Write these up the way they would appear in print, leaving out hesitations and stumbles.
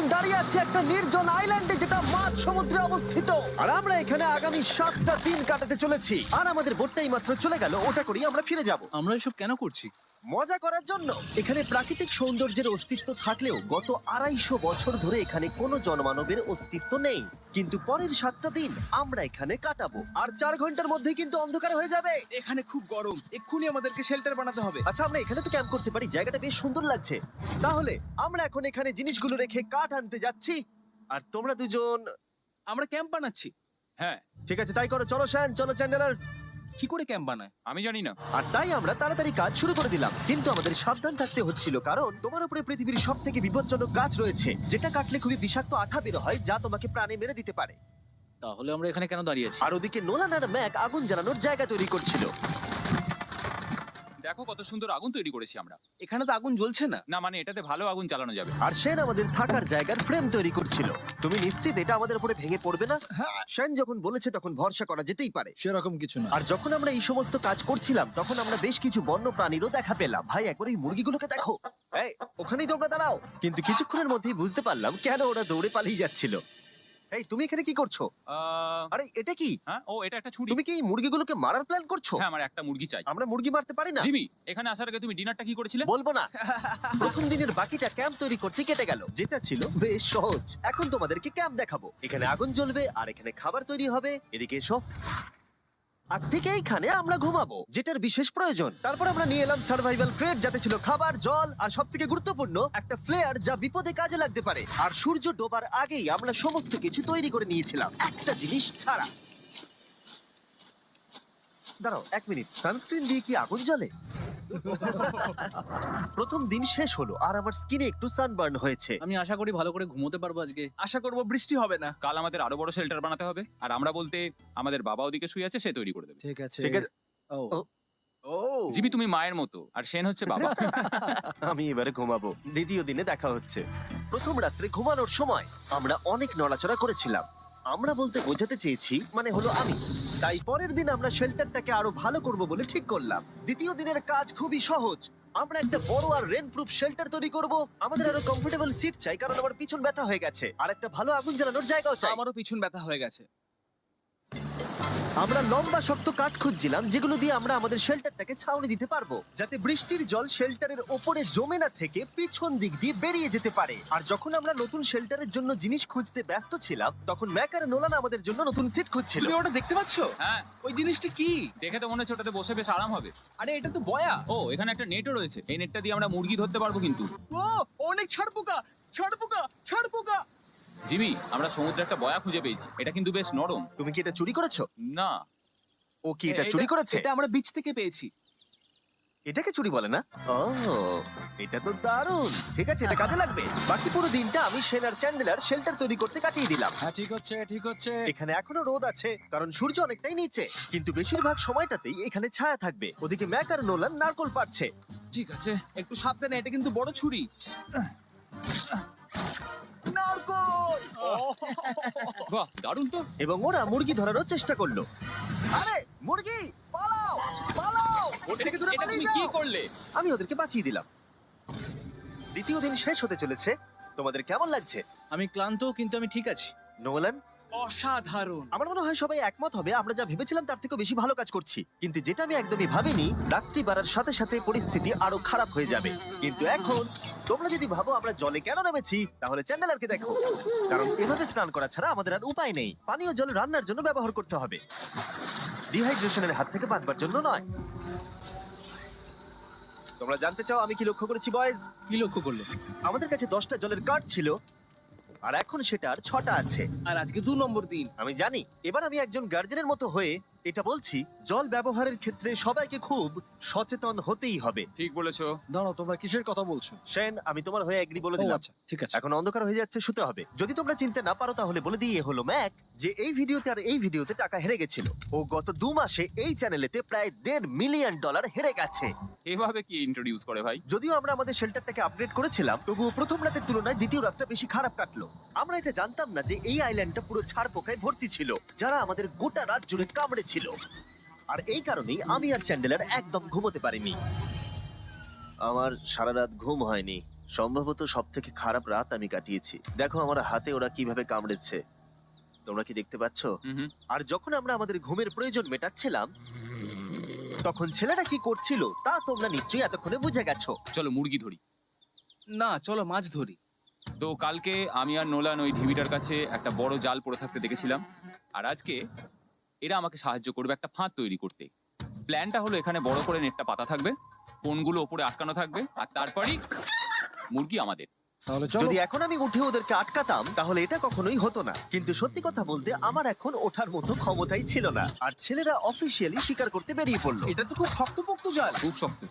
এখন দাঁড়িয়ে আছি একটা নির্জন আইল্যান্ডে যেটা মাঝ সমুদ্রে অবস্থিত, আর আমরা এখানে আগামী 7টা দিন কাটাতে চলেছি। আর আমাদের বোটটাই মাত্র চলে গেল, ওটা করেই আমরা ফিরে যাব আমরা এসব কেন করছি? মজা করার জন্য। এখানে প্রাকৃতিক সৌন্দর্যের অস্তিত্ব থাকলেও গত 250 বছর ধরে এখানে কোনো জনমানবের অস্তিত্ব নেই। কিন্তু পরের 7টা দিন আমরা এখানে কাটাবো, আর 4 ঘন্টার মধ্যে কিন্তু অন্ধকার হয়ে যাবে। এখানে খুব গরম, এক্ষুনি আমাদেরকে শেল্টার বানাতে হবে। আচ্ছা, আমরা এখানে তো ক্যাম্প করতে পারি, জায়গাটা বেশ সুন্দর লাগছে। তাহলে আমরা এখন এখানে জিনিসগুলো রেখে কাঠ আনতে যাচ্ছি, আর তোমরা দুজন। আমরা ক্যাম্প বানাচ্ছি। হ্যাঁ, ঠিক আছে, তাই করো। চলো শ্যান, চলো চ্যান্ডেলার। কি করে ক্যাম্প বানায়? আমি জানি না। আর তাই আমরা তাড়াতাড়ি কাজ শুরু করে দিলাম, কিন্তু আমাদের সাবধান থাকতে হচ্ছিল, কারণ তোমার উপরে পৃথিবীর সব থেকে বিপজ্জনক গাছ রয়েছে, যেটা কাটলে খুবই বিষাক্ত আঠা বের হয়, যা তোমাকে প্রাণে মেরে দিতে পারে। তাহলে আমরা এখানে কেন দাঁড়িয়ে আছি? আর ওদিকে নোলান আর ম্যাক আগুন জ্বালানোর জায়গা তৈরি করছিল। দেখো কত সুন্দর আগুন তৈরি করেছি আমরা। এখানে তো আগুন জ্বলছে না। না মানে এটাতে ভালো আগুন চালানো যাবে। আর সেন আমাদের থাকার জায়গার ফ্রেম তৈরি করছিল। তুমি নিশ্চিত এটা আমাদের উপরে ভেঙে পড়বে না? সেন যখন বলেছে তখন ভরসা করা যেতেই পারে। সেরকম কিছু না। আর যখন আমরা এই সমস্ত কাজ করছিলাম, তখন আমরা বেশ কিছু বন্য প্রাণীরও দেখা পেলাম। ভাই, একবার এই মুরগিগুলোকে দেখো। এই, ওখানেই তোমরা দাঁড়াও। কিন্তু কিছুক্ষণের মধ্যেই বুঝতে পারলাম কেন ওরা দৌড়ে পালিয়ে যাচ্ছিল। এই, তুমি এখানে কি করছো? আরে, এটা কি? হ্যাঁ, ও এটা একটা ছুরি। তুমি কি এই মুরগিগুলোকে মারার প্ল্যান করছো? হ্যাঁ, আমার একটা মুরগি চাই। আমরা মুরগি মারতে পারি না। জিমি, এখানে আসার আগে তুমি ডিনারটা কি করেছিলে? বলবো না। প্রথম দিনের বাকিটা ক্যাম্প তৈরি করতে কেটে গেল, যেটা ছিল বেশ সহজ। এখন তোমাদেরকে ক্যাম্প দেখাবো। এখানে আগুন জ্বলবে আর এখানে খাবার তৈরি হবে। এদিকে এসো। আর ঠিক এইখানে আমরা ঘুমাবো, যেটার বিশেষ প্রয়োজন। তারপর আমরা নিয়ে এলাম সার্ভাইভাল ক্রেট, যাতে ছিল খাবার, জল আর সবথেকে গুরুত্বপূর্ণ একটা ফ্লেয়ার, যা বিপদে কাজে লাগতে পারে। আর সূর্য ডোবার আগেই আমরা সমস্ত কিছু তৈরি করে নিয়েছিলাম, একটা জিনিস ছাড়া। দাঁড়াও 1 মিনিট, সানস্ক্রিন দিয়ে কি আগুন জ্বলে? প্রথম দিন শেষ হলো আর আমার স্কিনে একটু সানবার্ন হয়েছে। আমি আশা করি ভালো করে ঘুমোতে পারবো আজকে। আশা করব বৃষ্টি হবে না। কাল আমাদের আরো বড় শেল্টার বানাতে হবে। আর আমরা বলতে আমাদের বাবা ওদিকে শুয়ে আছে, সে তৈরি করে দেবে। ঠিক আছে। ঠিক আছে। ও ও। ও জিমি, তুমি মায়ের মতো আর সেন হচ্ছে বাবা। আমি এবারে ঘুমাবো। দ্বিতীয় দিনে দেখা হচ্ছে। প্রথম রাত্রে ঘুমানোর সময় আমরা অনেক নড়াচড়া করেছিলাম। আমরা বলতে বোঝাতে চেয়েছি, মানে হলো আমি। তাই পরের দিন আমরা শেল্টারটাকে আরো ভালো করব বলে ঠিক করলাম। দ্বিতীয় দিনের কাজ খুবই সহজ। আমরা একটা বড় আর রেন প্রুফ শেল্টার তৈরি করব। আমাদের আরো কমফোর্টেবল সিট চাই, কারণ আমার পিছন ব্যথা হয়ে গেছে। আর একটা ভালো আগুন জ্বালানোর জায়গাও চাই। আমারও পিছন ব্যথা হয়ে গেছে। আমরা লম্বা শক্ত কাঠ খুঁজছিলাম, যেগুলো দিয়ে আমরা আমাদের শেল্টারটাকে ছাউনি দিতে পারবো, যাতে বৃষ্টির জল শেল্টারের ওপরে জমে না থেকে পিছন দিক দিয়ে বেরিয়ে যেতে পারে। আর যখন আমরা নতুন শেল্টারের জন্য জিনিস খুঁজতে ব্যস্ত ছিলাম, তখন ম্যাক আর নোলান আমাদের জন্য নতুন সিট খুঁজছিল। তুমি ওটা দেখতে পাচ্ছো? হ্যাঁ, ওই জিনিসটা কি? দেখে তো মনে হচ্ছে ওটাতে বসে বেশ আরাম হবে। আরে এটা তো বয়া। ও, এখানে একটা নেটও রয়েছে। এই নেটটা দিয়ে আমরা মুরগি ধরতে পারবো। কিন্তু ও অনেক ছাড়পোকা, ছাড়পোকা, ছাড়পোকা। জিমি, আমরা সমুদ্রে একটা বয়া খুঁজে পেয়েছি। এটা কিন্তু বেশ নরম। তুমি কি এটা চুরি করেছো? না, ও কি এটা চুরি করেছে? এটা আমরা বিচ থেকে পেয়েছি। এটাকে চুরি বলে না? ও, এটা তো দারুণ। ঠিক আছে, এটা কাজে লাগবে। বাকি পুরো দিনটা আমি সেন আর চ্যান্ডেলার শেল্টার তৈরি করতে কাটিয়ে দিলাম। হ্যাঁ, ঠিক হচ্ছে, ঠিক হচ্ছে। এখানে এখনো রোদ আছে, কারণ সূর্য অনেকটাই নিচে, কিন্তু বেশিরভাগ সময়টাতেই এখানে ছায়া থাকবে। ওদিকে ম্যাক আর নোলান নারকল পাড়ছে। ঠিক আছে, একটু সাবধানে, এটা কিন্তু বড় ছুরি। নারকল! বাহ, দারুণ তো। এবং ওরা মুরগি ধরারও চেষ্টা করলো। আরে মুরগি, পালাও পালাও, ওর থেকে দূরে এটা তুমি পালিয়ে কি যাও। করলে? আমি ওদেরকে বাঁচিয়ে দিলাম। দ্বিতীয় দিন শেষ হতে চলেছে। তোমাদের কেমন লাগছে? আমি ক্লান্ত, কিন্তু আমি ঠিক আছি। নোলান? অসাধারণ। আমার মনে হয় সবাই একমত হবে, আমরা যা ভেবেছিলাম তার থেকেও বেশি ভালো কাজ করছি। কিন্তু যেটা আমি একদমই ভাবিনি, রাত্রি বাড়ার সাথে সাথে পরিস্থিতি আরো খারাপ হয়ে যাবে। কিন্তু এখন তোমরা যদি ভাবো আমরা জলে কেন নেমেছি, তাহলে চ্যান্ডেলারকে দেখো। কারণ এভাবে স্নান করা ছাড়া আমাদের আর উপায় নেই। পানীয় জল রান্নার জন্য ব্যবহার করতে হবে, ডিহাইড্রেশনের হাত থেকে বাঁচবার জন্য নয়। তোমরা জানতে চাও আমি কি লক্ষ্য করেছি বয়েজ? কি লক্ষ্য করলে? আমাদের কাছে 10টা জলের কার্ড ছিল, আর এখন সেটা আর 6টা আছে। আর আজকে 2 নম্বর দিন। আমি জানি। এবার আমি একজন গার্জেনের মতো হয়ে এটা বলছি, জল ব্যবহারের ক্ষেত্রে সবাইকে খুব সচেতন হতেই হবে। ঠিক বলেছো। দাঁড়াও, তোমরা কিসের কথা বলছো? সেন, আমি তোমার হয়ে এগ্রি বলে দিলাম। আচ্ছা, ঠিক আছে। এখন অন্ধকার হয়ে যাচ্ছে, শুতে হবে। যদি তোমরা চিনতে না পারো তাহলে বলে দিয়ে হলো ম্যাক যে এই ভিডিওতে আর এই ভিডিওতে টাকা হেরে গেছিল। ও গত 2 মাসে এই চ্যানেলেতে প্রায় $1.5 মিলিয়ন হেরে গেছে। এভাবে কি ইন্ট্রোডিউস করে ভাই? যদিও আমরা আমাদের শেল্টারটাকে আপগ্রেড করেছিলাম, তবুও প্রথম রাতের তুলনায় দ্বিতীয় রাতটা বেশি খারাপ কাটলো। আমরা এটা জানতাম না যে এই আইল্যান্ডটা পুরো ছারপোকায় ভর্তি ছিল, যারা আমাদের গোটা রাত জুড়ে কামড়েছিল। আর এই কারণেই আমি আর চ্যান্ডেলার একদম ঘুমোতে পারিনি। আমার সারা রাত ঘুম হয়নি। সম্ভবত সব থেকে খারাপ রাত আমি কাটিয়েছি। দেখো আমার হাতে ওরা কিভাবে কামড়েছে, তোমরা কি দেখতে পাচ্ছ? হুম। আর যখন আমরা আমাদের ঘুমের প্রয়োজন মেটাচ্ছিলাম, তখন ছেলেরা কি করছিল তা তোমরা নিশ্চয়ই এতক্ষণে বুঝে গেছো। চলো মুরগি ধরি। না, চলো মাছ ধরি। তো কালকে আমি আর নোলান ওই ঢিবিটার কাছে একটা বড় জাল পড়ে থাকতে দেখেছিলাম, আর আজকে এরা আমাকে সাহায্য করবে একটা ফাঁদ তৈরি করতে। প্ল্যানটা হলো এখানে বড় করে নেটটা পাতা থাকবে, কোনগুলো ওপরে আটকানো থাকবে, আর তারপরেই মুরগি আমাদের। তাহলে যদি এখন আমি উঠে ওদেরকে আটকাতাম তাহলে এটা কখনোই হতো না, কিন্তু সত্যি কথা বলতে আমার এখন ওঠার মতো ক্ষমতাই ছিল না। আর ছেলেরা অফিসিয়ালি স্বীকার করতে বেরিয়ে পড়লো। এটা তো খুব শক্তপোক্ত জাল। খুব শক্ত।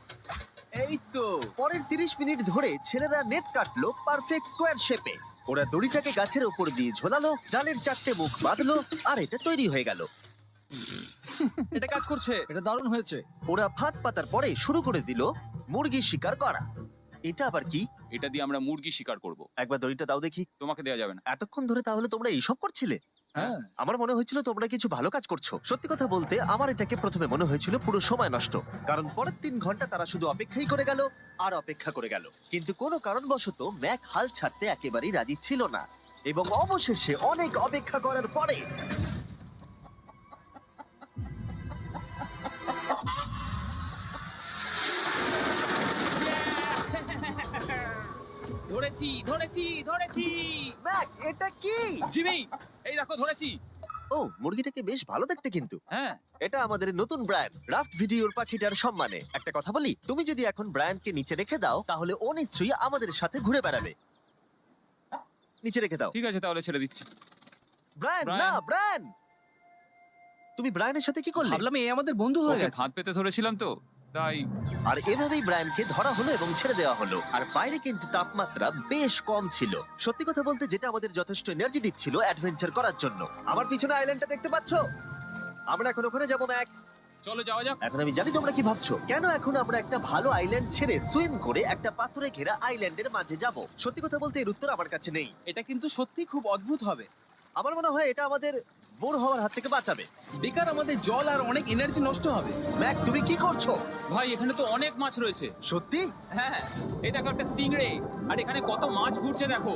এই তো। পরের 30 মিনিট ধরে ছেলেরা নেট কাটলো পারফেক্ট স্কোয়ার শেপে। ওরা দড়িটাকে গাছের উপর দিয়ে ঝোলালো, জালের 4টে মুখ বাঁধলো, আর এটা তৈরি হয়ে গেল। এটা কাজ করছে। এটা দারুণ হয়েছে। ওরা ফাঁদ পাতার পরে শুরু করে দিল মুরগি শিকার করা। এটা আবার কি? এটা দিয়ে আমরা মুরগি শিকার করব। একবার দড়িটা দাও দেখি। তোমাকে দেওয়া যাবে না। এতক্ষণ ধরে তাহলে তোমরা এইসব করছিলে? হ্যাঁ। আমার মনে হয়েছিল তোমরা কিছু ভালো কাজ করছো। সত্যি কথা বলতে আমার এটাকে প্রথমে মনে হয়েছিল পুরো সময় নষ্ট, কারণ পরের 3 ঘন্টা তারা শুধু অপেক্ষাই করে গেল আর অপেক্ষা করে গেল। কিন্তু কোনো কারণবশত ম্যাক হাল ছাড়তে একেবারেই রাজি ছিল না, এবং অবশেষে অনেক অপেক্ষা করার পরে ধরেছি ধরেছি ধরেছি। ম্যাক, এটা কি? জিমি, এই দেখো ধরেছি। ও, মুরগিটাকে বেশ ভালো দেখতে কিন্তু। হ্যাঁ। এটা আমাদের নতুন ব্র্যান্ড রাফট ভিডিওর পাখিটার সম্মানে। একটা কথা বলি, তুমি যদি এখন ব্র্যান্ডকে নিচে রেখে দাও তাহলে ও নিশ্চয়ই আমাদের সাথে ঘুরে বেড়াবে। নিচে রেখে দাও। ঠিক আছে, তাহলে ছেড়ে দিচ্ছি। Brian, Brian. না ব্রায়ান, তুমি ব্রায়ানের সাথে কি করলে? ভাবলাম এই আমাদের বন্ধু হয়ে ওকে গেছে। ফাঁদ পেতে ধরেছিলাম তো, তাই। আর এভাবেই ব্রায়ানকে ধরা হলো এবং ছেড়ে দেওয়া হলো। আর বাইরে কিন্তু তাপমাত্রা বেশ কম ছিল। সত্যি কথা বলতে যেটা আমাদের যথেষ্ট এনার্জি দিচ্ছিল অ্যাডভেঞ্চার করার জন্য। আমার পিছনে আইল্যান্ডটা দেখতে পাচ্ছ? আমরা এখন ওখানে যাবো ম্যাক। চলো যাওয়া যাক। এখন আমি জানি তোমরা কি ভাবছো, কেন এখন আমরা একটা ভালো আইল্যান্ড ছেড়ে সুইম করে একটা পাথরে ঘেরা আইল্যান্ডের মাঝে যাব? সত্যি কথা বলতে এর উত্তর আমার কাছে নেই। এটা কিন্তু সত্যি খুব অদ্ভুত হবে। আমার মনে হয় এটা আমাদের বোর হওয়ার হাত থেকে বাঁচাবে। বেকার আমাদের জল আর অনেক এনার্জি নষ্ট হবে। ম্যাক, তুমি কি করছো? ভাই এখানে তো অনেক মাছ রয়েছে। সত্যি? হ্যাঁ, এই দেখো একটা স্টিংরে, আর এখানে কত মাছ ঘুরছে দেখো।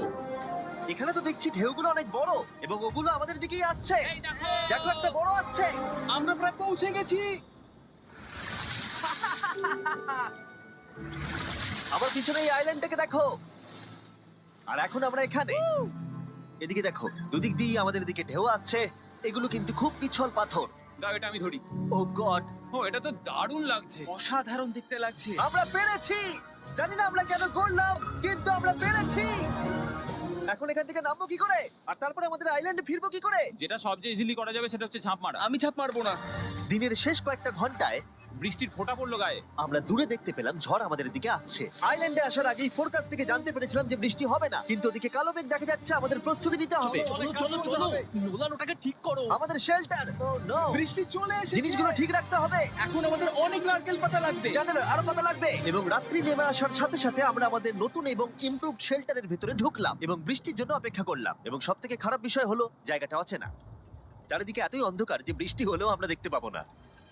এখানে তো দেখছি ঢেউগুলো অনেক বড় এবং ওগুলো আমাদের দিকেই আসছে। এই দেখো। দেখো, একটা বড় আসছে। আমরা প্রায় পৌঁছে গেছি। আমার পিছনে এই আইল্যান্ডটাকে দেখো। আর এখন আমরা এখানে। এদিকে দেখো, দুদিক দিয়ে আমাদের দিকে ঢেউ আসছে। এগুলো কিন্তু খুব পিছল পাথর। দাও এটা আমি ধরি। ও গড, ও, এটা তো দারুণ লাগছে। অসাধারণ দেখতে লাগছে। আমরা পেরেছি। জানি না আমরা কেন করলাম, কিন্তু আমরা পেরেছি। এখন এখান থেকে নামবো কি করে, আর তারপরে আমাদের আইল্যান্ডে ফিরবো কি করে? যেটা সবচেয়ে ইজিলি করা যাবে সেটা হচ্ছে ঝাঁপ মারা। আমি ছাপ মারবো না। দিনের শেষ কয়েকটা ঘন্টায় বৃষ্টির ফোঁটা পড়লো গায়ে। আমরা দূরে দেখতে পেলাম ঝড় আমাদের দিকে আসছে। আইল্যান্ডে আসার আগেই ফোরকাস্ট থেকে জানতে পেরেছিলাম যে বৃষ্টি হবে না, কিন্তু ওদিকে কালো মেঘ দেখা যাচ্ছে। আমাদের প্রস্তুতি নিতে হবে। চলো। নোলান ওটাকে ঠিক করো। আমাদের শেল্টার, ও নো, বৃষ্টি চলে এসেছে। জিনিসগুলো ঠিক রাখতে হবে। এখন আমাদের অনেক নারকেল পাতা লাগবে। জানালার আরো পাতা লাগবে। এবং রাত্রি নেমে আসার সাথে সাথে আমরা আমাদের নতুন এবং ইমপ্রুভড শেল্টারের ভিতরে ঢুকলাম এবং বৃষ্টির জন্য অপেক্ষা করলাম। এবং সব থেকে খারাপ বিষয় হলো জায়গাটা অচেনা। চারিদিকে এতই অন্ধকার যে বৃষ্টি হলেও আমরা দেখতে পাবো না।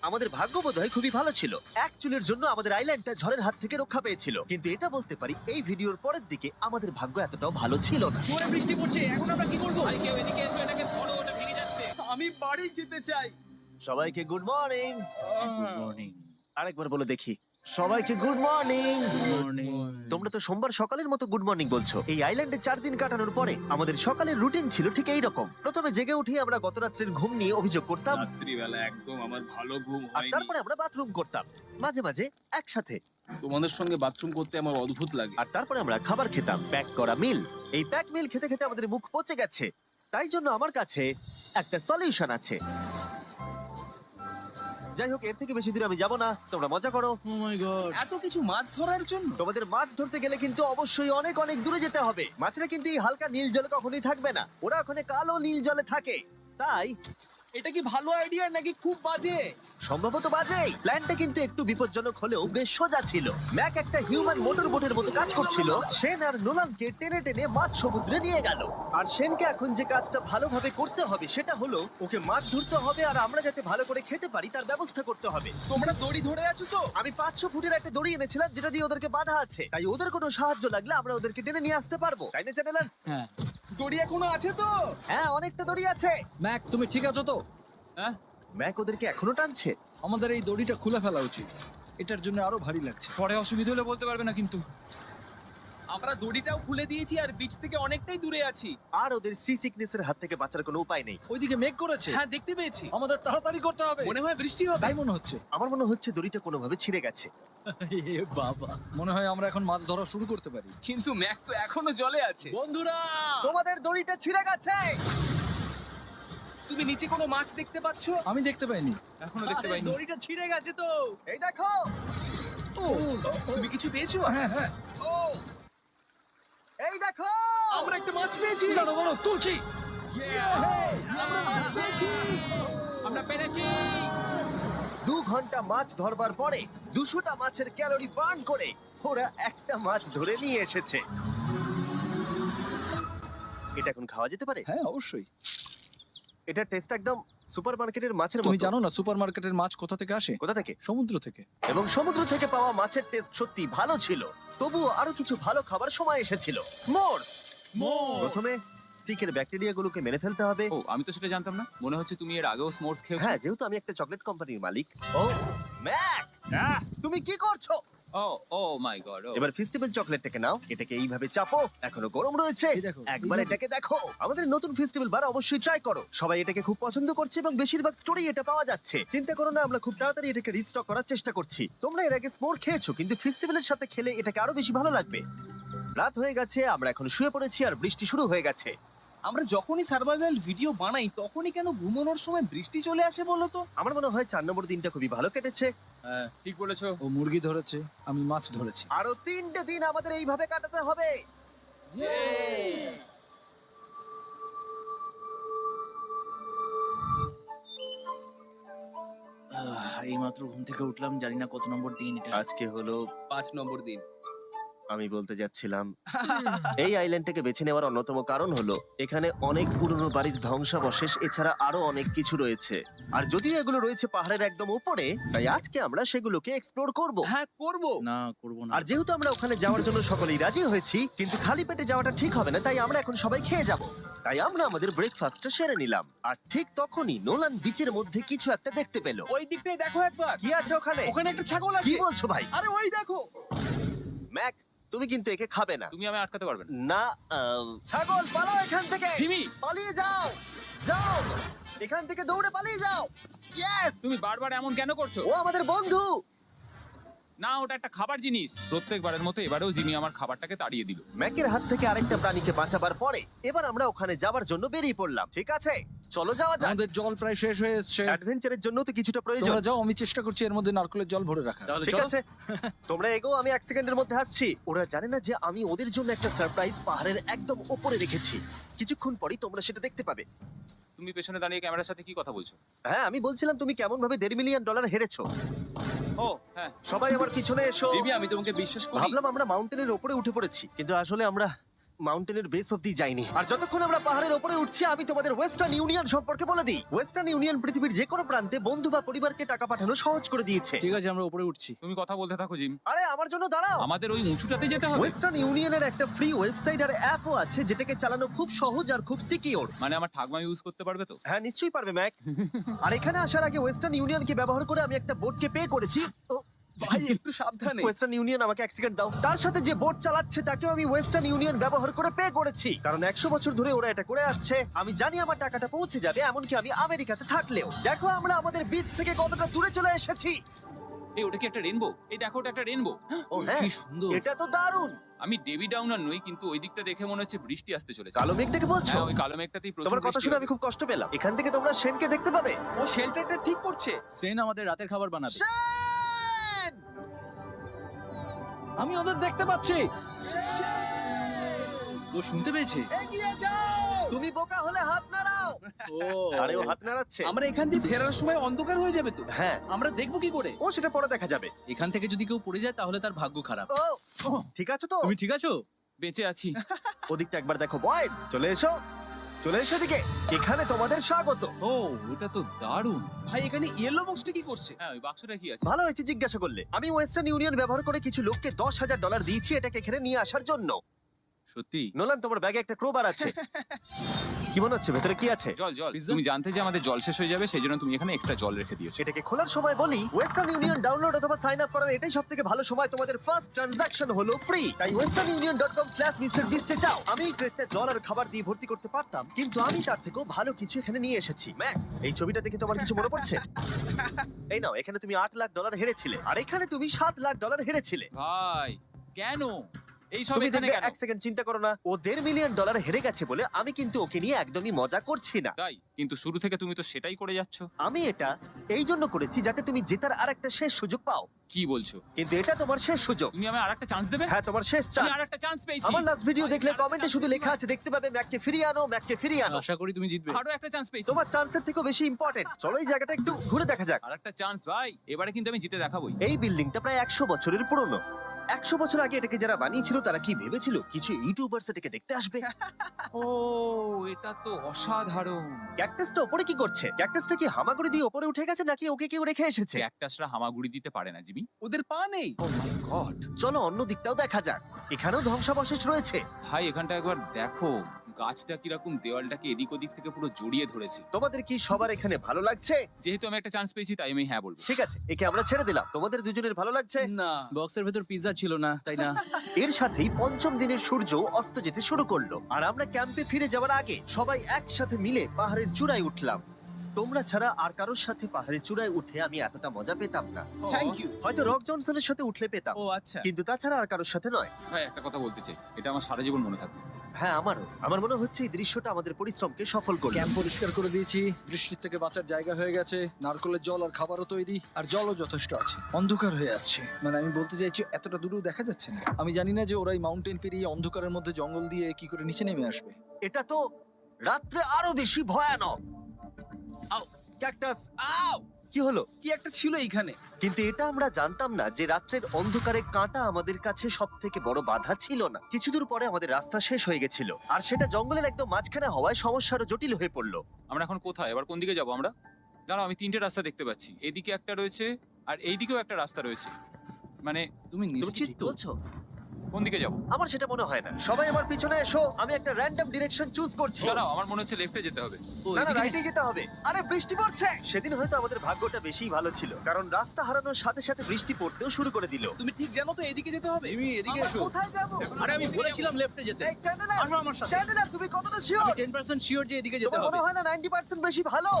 আমাদের ভাগ্য বোধহয় খুবই ভালো ছিল। এক চুলের জন্য আমাদের আইল্যান্ডটা ঝড়ের হাত থেকে রক্ষা পেয়েছিল, কিন্তু এটা বলতে পারি এই ভিডিওর পরের দিকে আমাদের ভাগ্য এতটাও ভালো ছিল না। জোরে বৃষ্টি পড়ছে। এখন আমরা কি করব? ভাই কেউ এদিকে এসো, এটাকে ধরো, ওটা ভেঙে যাচ্ছে। আমি বাড়ি যেতে চাই। সবাইকে গুড মর্নিং। Good morning. আরেকবার বলে দেখি, সবাইকে গুড মর্নিং। তোমরা তো সোমবার সকালের মতো গুড মর্নিং বলছো। এই আইল্যান্ডে 4 দিন কাটানোর পরে আমাদের সকালের রুটিন ছিল ঠিক এই রকম। প্রথমে জেগে উঠে আমরা গত রাত্রের ঘুম নিয়ে অভিযোগ করতাম, রাত্রিবেলা একদম আমার ভালো ঘুম আর তারপরে আমরা বাথরুম করতাম, মাঝে মাঝে একসাথে। তোমাদের সঙ্গে বাথরুম করতে আমার অদ্ভুত লাগে। আর তারপরে আমরা খাবার খেতাম, প্যাক করা মিল। এই প্যাক মিল খেতে খেতে আমাদের মুখ পচে গেছে। তাই জন্য আমার কাছে একটা সলিউশন আছে। যাই হোক, এর থেকে বেশি দূরে আমি যাব না, তোমরা মজা করো। ও মাই গড, এত কিছু মাছ ধরার জন্য? তোমাদের মাছ ধরতে গেলে কিন্তু অবশ্যই অনেক অনেক দূরে যেতে হবে। মাছেরা কিন্তু এই হালকা নীল জলে কখনোই থাকবে না, ওরা ওখানে কালো নীল জলে থাকে। তাই এটা কি ভালো আইডিয়া নাকি খুব বাজে? সম্ভবত বাজে। প্ল্যানটা কিন্তু একটু বিপজ্জনক হলেও বেশ সোজা ছিল। ম্যাক একটা হিউম্যান মোটর বোটের মতো কাজ করছিল। শেন আর নোলানকে টেনে টেনে মাছ সমুদ্রে নিয়ে গেল। আর শেনকে এখন যে কাজটা ভালোভাবে করতে হবে সেটা হলো ওকে মাছ ধরতে হবে আর আমরা যাতে ভালো করে খেতে পারি তার ব্যবস্থা করতে হবে। তোমরা দড়ি ধরে আছো তো? আমি 500 ফুটের একটা দড়ি এনেছিলাম যেটা দিয়ে ওদেরকে বাঁধা আছে, তাই ওদের কোনো সাহায্য লাগলে আমরা ওদেরকে টেনে নিয়ে আসতে পারবো, তাই না চ্যানেলার? হ্যাঁ দড়ি এখনো আছে তো? হ্যাঁ, অনেকটা দড়ি আছে। ম্যাক, তুমি ঠিক আছো তো? হ্যাঁ, ম্যাক ওদেরকে এখনো টানছে। আমাদের এই দড়িটা খুলে ফেলা উচিত, এটার জন্য আরো ভারী লাগছে। পরে অসুবিধা হলে বলতে পারবে না কিন্তু। আমরা দড়িটাও খুলে দিয়েছি আর বিচ থেকে অনেকটাই দূরে আছি। আর ওদের সি সিকনেসের হাত থেকে বাঁচার কোনো উপায় নেই। ওইদিকে মেঘ করেছে। হ্যাঁ, দেখতে পেয়েছি। আমাদের তাড়াতাড়ি করতে হবে। মনে হয় বৃষ্টি হবে। তাই মনে হচ্ছে। আমার মনে হচ্ছে দড়িটা কোনোভাবে ছিঁড়ে গেছে। এ বাবা, মনে হয় আমরা এখন মাছ ধরা শুরু করতে পারি। কিন্তু ম্যাক তো এখনো জলে আছে। বন্ধুরা, তোমাদের দড়িটা ছিঁড়ে গেছে। তুমি নিচে কোনো মাছ দেখতে পাচ্ছ? আমি দেখতে পাইনি। এখনো দেখতে আরে, পাইনি। দড়িটা ছিঁড়ে গেছে তো। এই দেখো। ও, তুমি কিছু পেয়েছো? হ্যাঁ হ্যাঁ, এই দেখো। আমরা একটা মাছ পেয়েছি। দাঁড়ো দাঁড়ো, তুলছি। আমরা মাছ পেয়েছি। আমরা পেরেছি। 2 ঘন্টা মাছ ধরবার পরে 200টা মাছের ক্যালোরি বার্ন করে ওরা একটা মাছ ধরে নিয়ে এসেছে। এটা এখন খাওয়া যেতে পারে? হ্যাঁ অবশ্যই। এটা টেস্ট একদম সুপারমার্কেটের মাছের তুমি মতো। জানো না সুপারমার্কেটের মাছ কোথা থেকে আসে? কোথা থেকে? সমুদ্র থেকে। এবং সমুদ্র থেকে পাওয়া মাছের টেস্ট সত্যি ভালো ছিল। তবুও আরো কিছু ভালো খাবার সময় এসেছিল। স্মোর্স। প্রথমে স্টিকের ব্যাকটেরিয়াগুলোকে মেরে ফেলতে হবে। ও, আমি তো সেটা জানতাম না। মনে হচ্ছে তুমি এর আগেও স্মোর্স খেয়েছো। হ্যাঁ, যেহেতু আমি একটা চকলেট কোম্পানির মালিক। ও ম্যাক, তুমি কি করছো? ও ও মাই গড। এবার ফেস্টিভ্যাল চকলেটটাকে নাও, এটাকে এইভাবে চাপো, এখনো গরম রয়েছে। এই দেখো, একবার এইভাবে। এটাকে দেখো। আমাদের নতুন ফেস্টিভ্যাল বার অবশ্যই ট্রাই করো। সবাই এটাকে খুব পছন্দ করছে এবং বেশিরভাগ স্টোরি এটা পাওয়া যাচ্ছে। চিন্তা করো না, আমরা খুব তাড়াতাড়ি এটাকে রিস্টক করার চেষ্টা করছি। তোমরা এর আগে স্মোর খেয়েছো, কিন্তু ফেস্টিভ্যালের সাথে খেলে এটাকে আরো বেশি ভালো লাগবে। রাত হয়ে গেছে, আমরা এখন শুয়ে পড়েছি আর বৃষ্টি শুরু হয়ে গেছে। আমরা যখনই সার্ভাইভাল ভিডিও বানাই তখনই কেন ঘুমানোর সময় বৃষ্টি চলে আসে বলো তো? আমার মনে হয় 4 নম্বর দিনটা খুবই ভালো কেটেছে। হ্যাঁ, ঠিক বলেছো। ও মুরগি ধরেছে, আমি মাছ ধরেছি। আরো 3টে দিন আমাদের এইভাবে কাটাতে হবে। এইমাত্র ঘুম থেকে উঠলাম, জানি না কত নম্বর দিন এটা। আজকে হলো 5 নম্বর দিন। আমি বলতে যাচ্ছিলাম এই আইল্যান্ডটাকে বেছে নেওয়ার অন্যতম কারণ হলো এখানে অনেক পুরনো বাড়ির ধ্বংসাবশেষ, এছাড়া আরো অনেক কিছু রয়েছে। আর যদিও এগুলো রয়েছে পাহাড়ের একদম উপরে, তাই আজকে আমরা সেগুলোকে এক্সপ্লোর করব। হ্যাঁ, করব। না, করব না। আর যেহেতু আমরা ওখানে যাওয়ার জন্য সকলেই রাজি হয়েছি, কিন্তু খালি পেটে যাওয়াটা ঠিক হবে না, তাই আমরা এখন সবাই খেয়ে যাব। তাই আমরা আমাদের ব্রেকফাস্টটা সেরে নিলাম। আর ঠিক তখনই নোলান বিচের মধ্যে কিছু একটা দেখতে পেল। ওই দিকটাই দেখো একবার। কি আছে ওখানে? ওখানে একটা ছাগল কি আছে। বলছো ভাই? আরে ওই দেখো। ম্যাক, তুমি কিন্তু একে খাবে না। তুমি আমি আটকাতে পারবে না। না, ছাগল পালাও এখান থেকে। জিমি! পালিয়ে যাও, যাও এখান থেকে, দৌড়ে পালিয়ে যাও। ইয়েস, তুমি বারবার এমন কেন করছো? ও আমাদের বন্ধু। না, ওটা একটা খাবার জিনিস। প্রত্যেকবারের মতো এবারেও জিমি আমার খাবারটাকে তাড়িয়ে দিল। ম্যাকের হাত থেকে আরেকটা প্রাণীকে বাঁচাবার পরে এবার আমরা ওখানে যাওয়ার জন্য বেরিয়ে পড়লাম। ঠিক আছে, চলো যাওয়া যাক। আমাদের জল প্রায় শেষ হয়ে এসেছে। অ্যাডভেঞ্চারের জন্য তো কিছুটা প্রয়োজন। তোমরা যাও, আমি চেষ্টা করছি এর মধ্যে নারকেলের জল ভরে রাখা। ঠিক আছে, তোমরা এগো, আমি 1 সেকেন্ডের মধ্যে আসছি। ওরা জানে না যে আমি ওদের জন্য একটা সারপ্রাইজ পাহাড়ের একদম উপরে রেখেছি। কিছুক্ষণ পরেই তোমরা সেটা দেখতে পাবে। তুমি পেছনে দাঁড়িয়ে ক্যামেরার সাথে কি কথা বলছো? হ্যাঁ, আমি বলছিলাম তুমি কেমন ভাবে $1.5 মিলিয়ন হেরেছো। ও হ্যাঁ। সবাই আমার পিছনে এসো। জিমি, আমি তোমাকে বিশ্বাস করি। ভাবলাম আমরা মাউন্টেনের উপরে উঠে পড়েছি, কিন্তু আসলে আমরা মাউন্টেনের বেস অব্দি যাইনি। আর যতক্ষণ আমরা পাহাড়ের উপরে উঠছি, আমি তোমাদের ওয়েস্টার্ন ইউনিয়ন সম্পর্কে বলে দিই। ওয়েস্টার্ন ইউনিয়ন পৃথিবীর যে কোনো প্রান্তে বন্ধু বা পরিবারকে টাকা পাঠানো সহজ করে দিয়েছে। ঠিক আছে, আমরা উপরে উঠছি। তুমি কথা বলতে থাকো জিম। আরে আমার জন্য দাঁড়াও। আমাদের ওই উঁচুটাতে যেতে হবে। ওয়েস্টার্ন ইউনিয়নের একটা ফ্রি ওয়েবসাইট আর অ্যাপও আছে, যেটাকে চালানো খুব সহজ আর খুব সিকিউর। মানে আমার ঠাকমা ইউজ করতে পারবে তো? হ্যাঁ, নিশ্চয়ই পারবে ম্যাক। আর এখানে আসার আগে ওয়েস্টার্ন ইউনিয়নকে ব্যবহার করে আমি একটা বোটকে পে করেছি। ও, ভাই একটু সাবধানে। ওয়েস্টার্ন ইউনিয়ন আমাকে 1 সেকেন্ড দাও। তার সাথে যে বোট চালাচ্ছে তাকেও আমি ওয়েস্টার্ন ইউনিয়ন ব্যবহার করে পে করেছি, কারণ 100 বছর ধরে ওরা এটা করে আসছে। আমি জানি আমার টাকাটা পৌঁছে যাবে, এমনকি আমি আমেরিকাতে থাকলেও। দেখো আমরা আমাদের বিচ থেকে কতটা দূরে চলে এসেছি। এই, ওটা কি একটা রেনবো? এই দেখো, ওটা একটা রেনবো। ও হ্যাঁ, কি সুন্দর। এটা তো দারুণ। আমি ডেভি ডাউনার নই, কিন্তু ওই দিকটা দেখে মনে হচ্ছে বৃষ্টি আসতে চলেছে। কালো মেঘ দেখে বলছো? হ্যাঁ, ওই কালো মেঘটাতেই প্রচুর তোমার কথা বৃষ্টি শুনে হবে। আমি খুব কষ্ট পেলাম। এখান থেকে তোমরা শেনকে দেখতে পাবে। ও শেল্টারটা ঠিক করছে। সেন আমাদের রাতের খাবার বানাবে। শেন! আমি ওদের দেখতে পাচ্ছি। ও শুনতে পেয়েছে। তুমি বোকা হলে হাত নাড়াও। ও আরে ও হাত নাড়াচ্ছে। আমরা এখান দিয়ে ফেরার সময় অন্ধকার হয়ে যাবে তো। হ্যাঁ, আমরা দেখবো কি করে? ও সেটা পরে দেখা যাবে। এখান থেকে যদি কেউ পড়ে যায় তাহলে তার ভাগ্য খারাপ। ও ঠিক আছে তো? তুমি ঠিক আছো? বেঁচে আছি। ওদিকটা একবার দেখো বয়েজ, চলে এসো, চলে এসো এদিকে। এখানে তোমাদের স্বাগত। ও ওটা তো দারুণ। ভাই এখানে ইয়েলো বক্সটা কি করছে? হ্যাঁ ওই বাক্সটা কি আছে? ভালো হয়েছে জিজ্ঞাসা করলে। আমি ওয়েস্টার্ন ইউনিয়ন ব্যবহার করে কিছু লোককে $10,000 দিয়েছি এটাকে এখানে নিয়ে আসার জন্য। সত্যি? নোলান, তোমার ব্যাগে একটা ক্রোবার আছে। কি মনে হচ্ছে ভেতরে কি আছে? জল জল। Pizza? তুমি জানতে যে আমাদের জল শেষ হয়ে যাবে সেই জন্য তুমি এখানে এক্সট্রা জল রেখে দিয়েছো। সেটাকে খোলার সময় বলি, ওয়েস্টার্ন ইউনিয়ন ডাউনলোড অথবা সাইন আপ করার এটাই সবথেকে ভালো সময়। তোমাদের ফার্স্ট ট্রানজাকশন হলো ফ্রি। তাই westernunion.com/MrBeast এ যাও। আমি এই ক্রেটটা জল আর খাবার দিয়ে ভর্তি করতে পারতাম, কিন্তু আমি তার থেকেও ভালো কিছু এখানে নিয়ে এসেছি। ম্যাক, এই ছবিটা দেখে তোমার কিছু মনে পড়ছে? এই নাও, এখানে তুমি $8 লাখ হেরেছিলে, আর এখানে তুমি $7 লাখ হেরেছিলে। ভাই কেন এই সব তুমি এখানে দেখবে, কেন? এক সেকেন্ড চিন্তা করো না। ও $1.5 মিলিয়ন হেরে গেছে বলে আমি কিন্তু ওকে নিয়ে একদমই মজা করছি না। তাই কিন্তু শুরু থেকে তুমি তো সেটাই করে যাচ্ছ। আমি এটা এই জন্য করেছি যাতে তুমি জেতার আরেকটা শেষ সুযোগ পাও, কি বলছো? কিন্তু এটা তোমার শেষ সুযোগ। তুমি আমায় আরেকটা চান্স দেবে? হ্যাঁ, তোমার শেষ আমি চান্স। আরেকটা চান্স পেয়েছি। আমার লাস্ট ভিডিও দেখলে কমেন্টে শুধু লেখা আছে, দেখতে পাবে ম্যাককে ফিরিয়ে আনো, ম্যাককে ফিরিয়ে আনো। আশা করি তুমি জিতবে। আরো একটা চান্স পেয়েছি। তোমার চান্সের থেকেও বেশি ইম্পর্টেন্ট। চলো এই জায়গাটা একটু ঘুরে দেখা যাক। আরেকটা চান্স ভাই, এবারে কিন্তু আমি জিতে দেখাবোই। এই বিল্ডিংটা প্রায় 100 বছরের পুরনো। 100 বছর আগে এটাকে যারা বানিয়েছিল তারা কি ভেবেছিল কিছু ইউটিউবার্স এটাকে দেখতে আসবে? ও এটা তো অসাধারণ। ক্যাকটাসটা ওপরে কি করছে? ক্যাকটাসটা কি হামাগুড়ি দিয়ে ওপরে উঠে গেছে নাকি ওকে কেউ রেখে এসেছে? ক্যাকটাসরা হামাগুড়ি দিতে পারে না জিমি। ওদের পা নেই। ও মাই গড। চলো অন্য দিকটাও দেখা যাক। এখানেও ধ্বংসাবশেষ রয়েছে। ভাই এখানটা একবার দেখো, গাছটা কিরকম দেওয়ালটাকে এদিক ওদিক থেকে পুরো জড়িয়ে ধরেছে। তোমাদের কি সবার এখানে ভালো লাগছে? যেহেতু আমি একটা চান্স পেয়েছি তাই আমি হ্যাঁ বলবো। ঠিক আছে, একে আমরা ছেড়ে দিলাম। তোমাদের দুজনের ভালো লাগছে? না, বক্সের ভেতর পিৎজা ছিল না, তাই না? এর সাথেই পঞ্চম দিনের সূর্য অস্ত যেতে শুরু করলো, আর আমরা ক্যাম্পে ফিরে যাওয়ার আগে সবাই একসাথে মিলে পাহাড়ের চূড়ায় উঠলাম। তোমরা ছাড়া আর কারোর সাথে পাহাড়ের চূড়ায় উঠে আমি এতটা মজা পেতাম না। Thank you. হয়তো রক জনসনের সাথে উঠলে পেতাম, ও আচ্ছা। কিন্তু তাছাড়া আর কারোর সাথে নয়। ভাই একটা কথা বলতে চাই, এটা আমার সারা জীবন মনে থাকবে। হ্যাঁ, আমারও। আমার মনে হচ্ছে এই দৃশ্যটা আমাদের পরিশ্রমকে সফল করলো। ক্যাম্প পরিষ্কার করে দিয়েছি, বৃষ্টির থেকে বাঁচার জায়গা হয়ে গেছে, নারকেলের জল আর খাবারও তৈরি, আর জলও যথেষ্ট আছে। অন্ধকার হয়ে আসছে, মানে আমি বলতে চাইছি এতটা দূরেও দেখা যাচ্ছে না। আমি জানি না যে ওরা এই মাউন্টেন পেরিয়ে অন্ধকারের মধ্যে জঙ্গল দিয়ে কি করে নিচে নেমে আসবে। এটা তো রাত্রে আরো বেশি ভয়ানক। আউ, ক্যাকটাস, আউ! কি হলো? কি একটা ছিল এইখানে। কিন্তু এটা আমরা জানতাম না যে রাত্রের অন্ধকারে কাঁটা আমাদের কাছে সব থেকে বড় বাধা ছিল না। কিছু দূর পরে আমাদের রাস্তা শেষ হয়ে গেছিল, আর সেটা জঙ্গলের একদম মাঝখানে হওয়ায় সমস্যা আরো জটিল হয়ে পড়লো। আমরা এখন কোথায়, এবার কোন দিকে যাবো আমরা? দাঁড়াও, আমি তিনটে রাস্তা দেখতে পাচ্ছি। এদিকে একটা রয়েছে আর এইদিকেও একটা রাস্তা রয়েছে। মানে তুমি তুমি কি নিশ্চিত ঠিক তো? বলছো? কোন দিকে যাবো? আমার সেটা মনে হয় না। সবাই আমার পিছনে এসো, আমি একটা র্যান্ডম ডিরেকশন চুজ করছি। দাঁড়াও, আমার মনে হচ্ছে লেফটে যেতে হবে। ও, না না, এদিকে- রাইটে যেতে হবে। আরে বৃষ্টি পড়ছে। সেদিন হয়তো আমাদের ভাগ্যটা বেশি ভালো ছিল, কারণ রাস্তা হারানোর সাথে সাথে বৃষ্টি পড়তেও শুরু করে দিল। তুমি ঠিক জানো তো এদিকে যেতে হবে? জিমি, এদিকে আমরা এসো। কোথায় যাবো? আরে আমি বলেছিলাম লেফটে যেতে। এই চ্যান্ডেলার, আসো আমার সাথে। চ্যান্ডেলার, তুমি কতটা শিওর? আমি 10% শিওর যে এদিকে যেতে তোমার হবে। মনে হয় না 90% বেশি ভালো?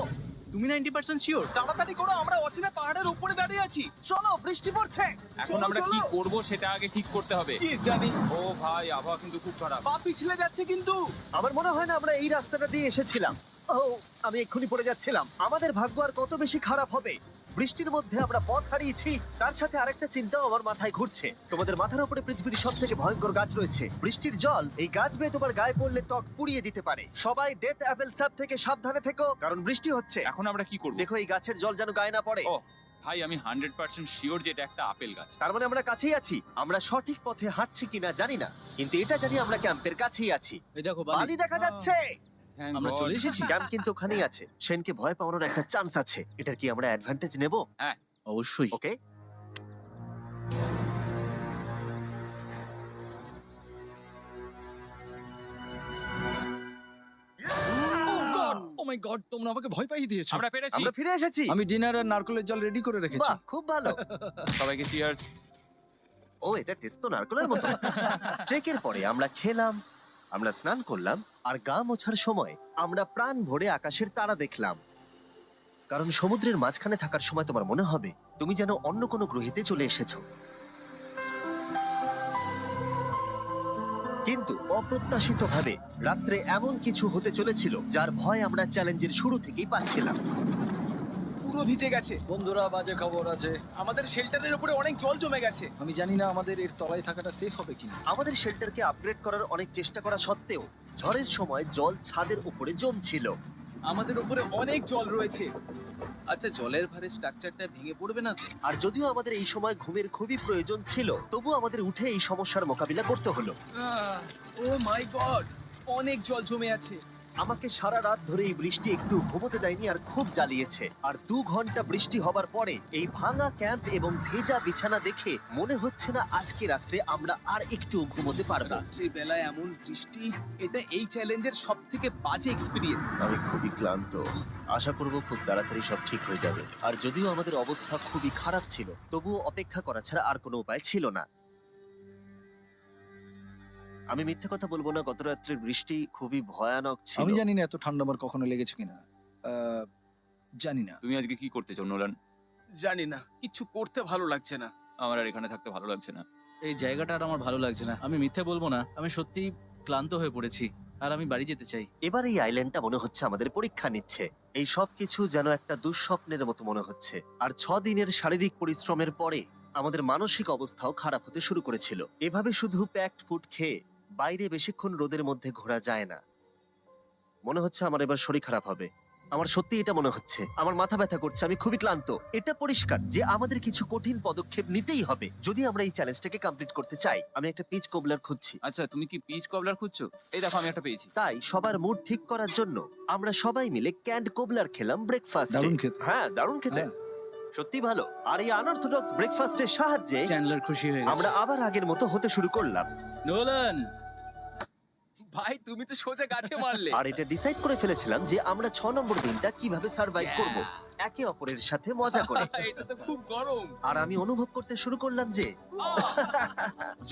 তুমি 90% শিওর? তাড়াতাড়ি করো, আমরা অচেনা পাহাড়ের উপরে দাঁড়িয়ে আছি। চলো, বৃষ্টি পড়ছে। এখন চলো, আমরা কি চলো। করব সেটা আগে ঠিক করতে হবে। কি জানি, ও ভাই, আবহাওয়া কিন্তু খুব খারাপ। পা পিছলে যাচ্ছে কিন্তু। আমার মনে হয় না আমরা এই রাস্তাটা দিয়ে এসেছিলাম। ও, আমি এক্ষুনি পড়ে যাচ্ছিলাম। আমাদের ভাগ্য আর কত বেশি খারাপ হবে। বৃষ্টির মধ্যে আমরা পথ হারিয়েছি, তার সাথে আরেকটা চিন্তাও আমার মাথায় ঘুরছে। তোমাদের মাথার উপরে পৃথিবীর সব থেকে ভয়ঙ্কর গাছ রয়েছে। বৃষ্টির জল এই গাছ বেয়ে তোমার গায়ে পড়লে ত্বক পুড়িয়ে দিতে পারে। সবাই ডেথ অ্যাপেল স্যাপ থেকে সাবধানে থেকো, কারণ বৃষ্টি হচ্ছে। এখন আমরা কি করব? দেখো এই গাছের জল যেন গায়ে না পড়ে। ও ভাই, আমি 100% শিওর যে এটা একটা আপেল গাছ। তার মানে আমরা কাছেই আছি। আমরা সঠিক পথে হাঁটছি কিনা জানি না, কিন্তু এটা জানি আমরা ক্যাম্পের কাছেই আছি। এই দেখো বালি দেখা যাচ্ছে। Thank আমরা God. চলে এসেছি। ক্যাম্প কিন্তু ওখানেই আছে। সেনকে ভয় পাওয়ানোর একটা চান্স আছে। এটার কি আমরা অ্যাডভান্টেজ নেব? অবশ্যই। ওকে, ও মাই গড, তোমরা আমাকে ভয় পাইয়ে দিয়েছো। আমরা পেরেছি। আমরা ফিরে এসেছি। আমি ডিনার আর নারকেলের জল রেডি করে রেখেছি। বাহ, খুব ভালো। সবাইকে চিয়ার্স। ও, এটা টেস্ট তো নারকেলের মতো। ট্রেকের পরে আমরা খেলাম, আমরা স্নান করলাম, আর গা মোছার সময় আমরা প্রাণ ভরে আকাশের তারা দেখলাম। কারণ সমুদ্রের মাঝখানে থাকার সময় তোমার মনে হবে তুমি যেন অন্য কোনো গ্রহেতে চলে এসেছো। কিন্তু অপ্রত্যাশিতভাবে রাত্রে এমন কিছু হতে চলেছিল যার ভয় আমরা চ্যালেঞ্জের শুরু থেকেই পাচ্ছিলাম। ও পুরো ভিজে গেছে। বন্ধুরা, বাজে খবর আছে। আমাদের শেল্টারের উপরে অনেক জল জমে গেছে। আমি জানি না আমাদের এর তলায় থাকাটা সেফ হবে কিনা। আমাদের শেল্টারকে আপগ্রেড করার অনেক চেষ্টা করা সত্ত্বেও ঝড়ের সময় জল ছাদের উপরে জমছিল। আমাদের উপরে অনেক জল রয়েছে। আচ্ছা, জলের ভারে স্ট্রাকচারটা ভেঙে পড়বে না তো? আর যদিও আমাদের এই সময় ঘুমের খুবই প্রয়োজন ছিল, তবু আমাদের উঠে এই সমস্যার মোকাবিলা করতে হলো। ও মাই গড, অনেক জল জমে আছে। আমাকে সারা রাত ধরে এই বৃষ্টি একটু ঘুমোতে দেয়নি আর খুব জ্বালিয়েছে। আর 2 ঘন্টা বৃষ্টি হবার পরে এই ভাঙা ক্যাম্প এবং ভেজা বিছানা দেখে মনে হচ্ছে না আজকে রাত্রে আমরা আর একটু ঘুমোতে পারবো। রাত্রি বেলায় এমন বৃষ্টি, এটা এই চ্যালেঞ্জের সবথেকে বাজে এক্সপেরিয়েন্স। আমি খুবই ক্লান্ত। আশা করব খুব তাড়াতাড়ি সব ঠিক হয়ে যাবে। আর যদিও আমাদের অবস্থা খুবই খারাপ ছিল, তবুও অপেক্ষা করা ছাড়া আর কোনো উপায় ছিল না। আমি মিথ্যে কথা বলবো না, গত রাত্রের বৃষ্টি খুবই ভয়ানক ছিল। আমি জানি না এত ঠান্ডা আমার কখনো লেগেছে কিনা। জানি না। তুমি আজকে কি করতে চাও নোলান? জানি না, কিছু করতে ভালো লাগছে না। আমার আর এখানে থাকতে ভালো লাগছে না। এই জায়গাটা আর আমার ভালো লাগছে না। আমি মিথ্যে বলবো না, আমি সত্যিই ক্লান্ত হয়ে পড়েছি আর আমি বাড়ি যেতে চাই। এবার এই আইল্যান্ডটা মনে হচ্ছে আমাদের পরীক্ষা নিচ্ছে। এই সব কিছু যেন একটা দুঃস্বপ্নের মতো মনে হচ্ছে। আর 6 দিনের শারীরিক পরিশ্রমের পরে আমাদের মানসিক অবস্থাও খারাপ হতে শুরু করেছিল। এভাবে শুধু প্যাকড ফুড খেয়ে বাইরে বেশিক্ষণ রোদের মধ্যে ঘোরা যায় না। মনে হচ্ছে আমার এবার শরীর খারাপ হবে। আমার সত্যি এটা মনে হচ্ছে। আমার মাথা ব্যথা করছে, আমি খুবই ক্লান্ত। এটা পরিষ্কার যে আমাদের কিছু কঠিন পদক্ষেপ নিতেই হবে যদি আমরা এই চ্যালেঞ্জটাকে কমপ্লিট করতে চাই। আমি একটা পিচ কোবলার খুঁজছি। আচ্ছা, তুমি কি পিচ কবলার খুঁজছো? এই দেখো, আমি একটা পেয়েছি। তাই সবার মুড ঠিক করার জন্য আমরা সবাই মিলে ক্যান্ড কোবলার খেলাম ব্রেকফাস্টে। দারুণ খেতে। হ্যাঁ, দারুণ খেতে। হ্যাঁ। সত্যি ভালো। আর এই আনঅর্থোডক্স ব্রেকফাস্টের সাহায্যে চ্যান্ডলার খুশি হয়ে গেছে। আমরা আবার আগের মতো হতে শুরু করলাম। নোলান, ভাই, তুমি তো সোজা গাছে মারলে। আর এটা ডিসাইড করে ফেলেছিলাম যে আমরা 6 নম্বর দিনটা কিভাবে সার্ভাইভ Yeah! করব, একে অপরের সাথে মজা করে। এটা তো খুব গরম। আর আমি অনুভব করতে শুরু করলাম যে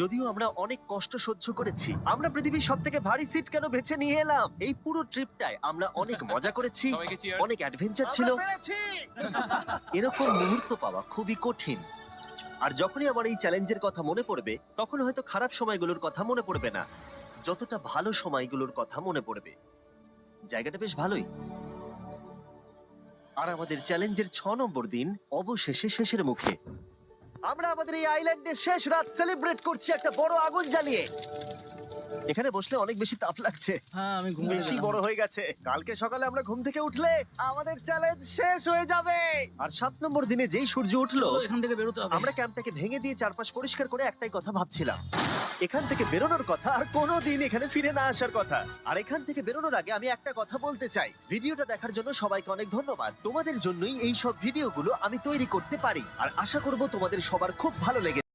যদিও আমরা অনেক কষ্ট সহ্য করেছি, আমরা পৃথিবীর সবথেকে ভারী সিট কেন বেছে নিয়ে এলাম। এই পুরো ট্রিপটায় আমরা অনেক মজা করেছি, সবাইকে cheers! অনেক অ্যাডভেঞ্চার ছিল। এরকম মুহূর্ত পাওয়া খুবই কঠিন। আর যখনই আমার এই চ্যালেঞ্জের কথা মনে পড়বে, তখন হয়তো খারাপ সময়গুলোর কথা মনে পড়বে না, যতটা ভালো সময়গুলোর কথা মনে পড়বে। জায়গাটা বেশ ভালোই। আর আমাদের চ্যালেঞ্জের 6 নম্বর দিন অবশেষে শেষের মুখে। আমরা আমাদের এই আইল্যান্ডের শেষ রাত সেলিব্রেট করছি একটা বড় আগুন জ্বালিয়ে। এখানে বসলে অনেক বেশি তাপ লাগছে, হ্যাঁ আমি ঘুমিয়ে বেশি গেলাম। বড় হয়ে গেছে। কালকে সকালে আমরা ঘুম থেকে উঠলে আমাদের চ্যালেঞ্জ শেষ হয়ে যাবে। আর 7 নম্বর দিনে যেই সূর্য উঠলো, চলো, এখান থেকে বেরোতে হবে। আমরা ক্যাম্পটাকে ভেঙে দিয়ে চারপাশ পরিষ্কার করে একটাই কথা ভাবছিলাম, এখান থেকে বেরোনোর কথা আর কোনোদিন এখানে ফিরে না আসার কথা। আর এখান থেকে বেরোনোর আগে আমি একটা কথা বলতে চাই, ভিডিওটা দেখার জন্য সবাইকে অনেক ধন্যবাদ। তোমাদের জন্যই এই সব ভিডিওগুলো আমি তৈরি করতে পারি। আর আশা করব তোমাদের সবার খুব ভালো লেগেছে।